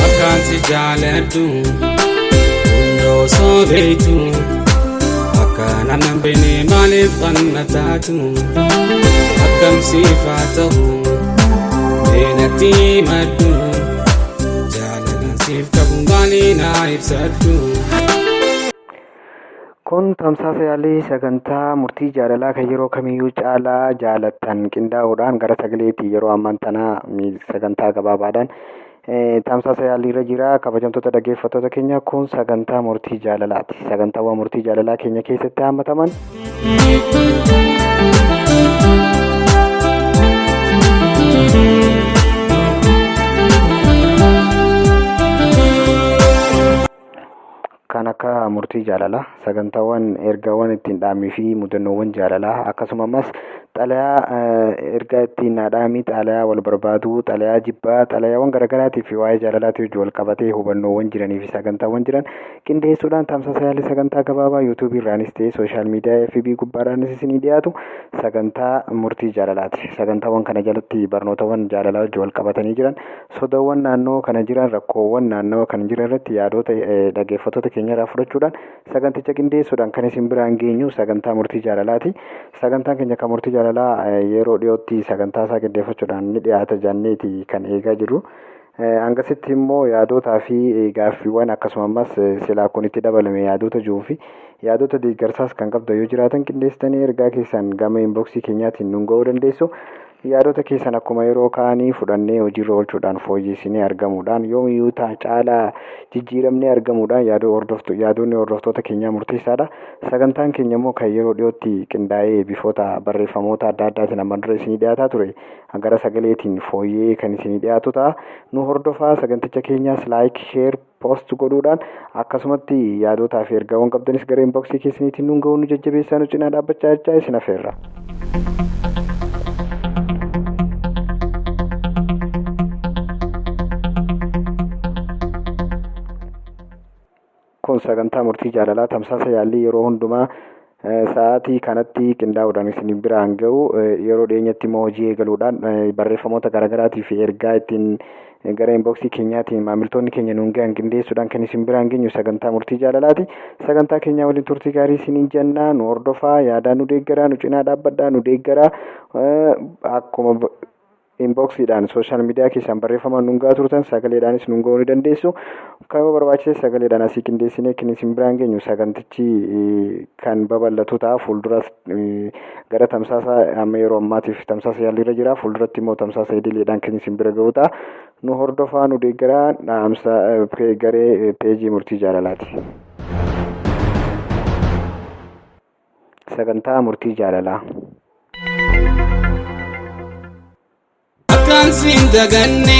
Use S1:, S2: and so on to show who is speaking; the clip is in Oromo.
S1: Akkaan si jaaladhu hundoo soobeetu akka namni beekne maaliif wanna taatu akkam siifaa ta'u meenatti maddu jaalalaan siif qabu maali naa ibsadhu.
S2: Kun tamsaasa yaalii sagantaa murtii jaalalaa kan yeroo kamiyyuu caalaa jaalattan qindaa'uudhaan gara sagaleetti yeroo ammaan tanaa sagantaa gabaabaadhaan tamsaasa yaalii irra jira. Kabajamtoota dhaggeeffattoota keenya kun sagantaa murtii jaalalaati. Sagantaawwan murtii jaalalaa keenya keessatti hammataman kan akka murtii jaalalaa, sagantaawwan ergaawwan ittiin dhaamii fi mudannoowwan jaalalaa akkasumas xalayaa ergaa ittiin dhaamii, xalayaa wal barbaaduu, xalayaa jibbaa, xalayaawwan garaagaraatii fi waa'ee jaalalaatiif wal qabatee hubannoowwan jiranii fi sagantaawwan jiran qindeessuudhaan tamsaasa yaalii sagantaa gabaabaa yuutuubii irraanis ta'ee sooshaal miidiyaa FB gubbaadhaanis isinii dhiyaatu sagantaa murtii jaalalaati. Sagantaawwan kana jalatti barnootawwan jaalalaa wajjin wal qabatanii jiran, sodaawwan naannoo kana jiran, rakkoowwan naannoo kana jiran irratti yaadota dhaggeeffattoota keenya irraa fudhachuudhaan saganticha qindeessuudhaan kan isin biraan geenyu sagantaa murtii jaalalaati. Sagantaan keenya kan murtii jaalalaa yeroo dhiyootti sagantaa isaa qindeeffachuudhaan ni dhiyaata jenneeti kan eegaa jirru. Hangasitti immoo yaadotaa fi gaaffiiwwan akkasumas silaa kun itti dabalame yaadota jiruu fi yaadota deeggarsaas kan qabdu yoo jiraatan qindeessitanii ergaa keessan gama inboksii keenyaatiin nu ga'uu dandeessu. Yaadota keessan akkuma yeroo kaanii fudhannee hojiirra oolchuudhaan fooyyessinee argamuudhaan yoomiyyuu caalaa jijjiiramnee argamuudhaan yaadonni hordoftoota keenyaa murteessaadha. Sagantaan keenya immoo kan yeroo dhiyootti qindaa'ee bifoota barreeffamoota adda addaatiin amma dura isinii dhiyaataa ture gara sagaleetiin fooyyee kan isinii dhiyaatu ta'a. Nu hordofaa saganticha keenyaas laayik, sheer, poost godhuudhaan akkasumatti yaadotaa fi ergaawwan qabdanis gara inboksii keessaniitiin nu ga'uu nu jajjabeessaa nu cinaa dhaabbachaa jechaa isin affeerra. Kun sagantaa murtii jaalalaa tamsaasa yaalii yeroo hundumaa sa'aatii kanatti qindaa'uudhaan isin biraan ga'u yeroo dhiyeenyatti immoo hojii eegaluudhaan barreeffamoota garaagaraatii fi ergaa ittiin gara inboksii keenyaatiin maamiltoonni keenya nuun ga'an qindeessuudhaan kan isin biraan geenyu sagantaa murtii jaalalaati. Sagantaa keenyaa waliin turtii gaarii isiniin jennaa. Nu hordofaa, yaadaan nu deeggaraa, nu cinaa dhaabbadhaa, nu deeggaraa. Akkuma inboksiidhaan sooshaal miidiyaa keessaan barreeffamaan nuun ga'aa turtan sagaleedhaanis nuun ga'uu ni dandeessu. Kan barbaachise sagaleedhaan asii qindeessinee kan isin biraan geenyu sagantichi kan babal'atu ta'a. Fuulduras gara tamsaasa amma yeroo ammaatiif tamsaasa yaaliirra jira. Fuulduratti immoo tamsaasa idileedhaan kan isin bira ga'u ta'a. Nu hordofaa, nu deeggaraa. Dhaamsa garee peejii murtii jaalalaati. Sagantaa murtii jaalalaa.
S1: Akkaan siin daganne